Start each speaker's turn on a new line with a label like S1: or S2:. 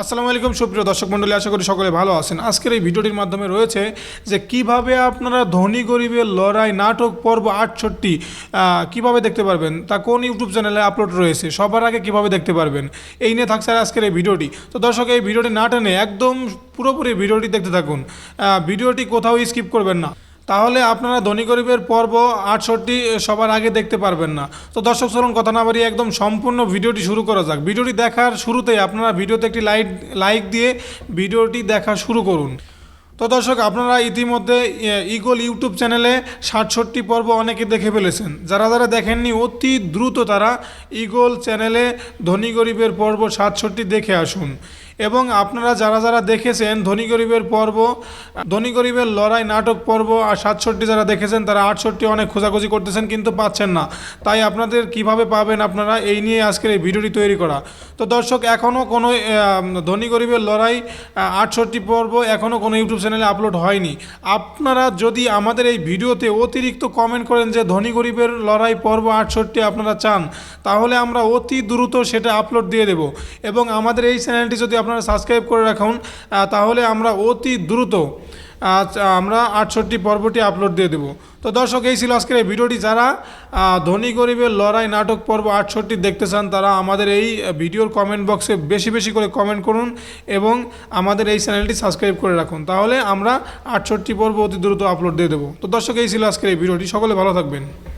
S1: আসসালামু আলাইকুম সুপ্রিয় দর্শক মণ্ডলী, আশা করি সকলে ভালো আছেন। আজকের এই ভিডিওটির মাধ্যমে রয়েছে যে কিভাবে আপনারা ধনী গরিবের লড়াই নাটক পর্ব 68 কিভাবে দেখতে পারবেন, তা কোন ইউটিউব চ্যানেলে আপলোড রয়েছে, সবার আগে কিভাবে দেখতে পারবেন, এই নিয়ে থাকছে আজকের এই ভিডিওটি। তো দর্শক, এই ভিডিওটি না টেনে একদম পুরোপুরি ভিডিওটি দেখতে থাকুন, ভিডিওটি কোথাও স্কিপ করবেন না, তাহলে আপনারা ধনী গরিবের পর্ব 68 সবার আগে দেখতে পারবেন না। তো দর্শক চলুন কথা না বাড়িয়ে একদম সম্পূর্ণ ভিডিওটি শুরু করা যাক। ভিডিওটি দেখার শুরুতেই আপনারা ভিডিওতে একটি লাইক দিয়ে ভিডিওটি দেখা শুরু করুন। তো দর্শক, আপনারা ইতিমধ্যে ইগল ইউটিউব চ্যানেলে 67 পর্ব অনেকে দেখে ফেলেছেন। যারা যারা দেখেননি অতি দ্রুত তারা ইগল চ্যানেলে ধনী গরিবের পর্ব 67 দেখে আসুন। এবং আপনারা যারা যারা দেখেছেন ধনী গরিবের পর্ব, ধনী গরিবের লড়াই নাটক পর্ব আর 67 যারা দেখেছেন তারা 68 অনেক খোঁজাখুঁজি করতেছেন কিন্তু পাচ্ছেন না। তাই আপনাদের কিভাবে পাবেন আপনারা, এই নিয়ে আজকের এই ভিডিওটি তৈরি করা। তো দর্শক, এখনও কোনো ধনী গরিবের লড়াই 68 পর্ব এখনও কোনো ইউটিউব চ্যানেলে আপলোড হয়নি। আপনারা যদি আমাদের এই ভিডিওতে অতিরিক্ত কমেন্ট করেন যে ধনী গরিবের লড়াই পর্ব 68 আপনারা চান, তাহলে আমরা অতি দ্রুত সেটা আপলোড দিয়ে দেব। এবং আমাদের এই চ্যানেলটি যদি আপনারা সাবস্ক্রাইব করে রাখুন, তাহলে আমরা অতি দ্রুত আমরা 68 পর্বটি আপলোড দিয়ে দেব। তো দর্শক, এই ছিল আজকের এই ভিডিওটি। যারা ধনী গরিবের লড়াই নাটক পর্ব 68 দেখতে চান তারা আমাদের এই ভিডিওর কমেন্ট বক্সে বেশি বেশি করে কমেন্ট করুন এবং আমাদের এই চ্যানেলটি সাবস্ক্রাইব করে রাখুন, তাহলে আমরা 68 পর্ব অতি দ্রুত আপলোড দিয়ে দেবো। তো দর্শক, এই ছিল আজকের এই ভিডিওটি। সকলে ভালো থাকবেন।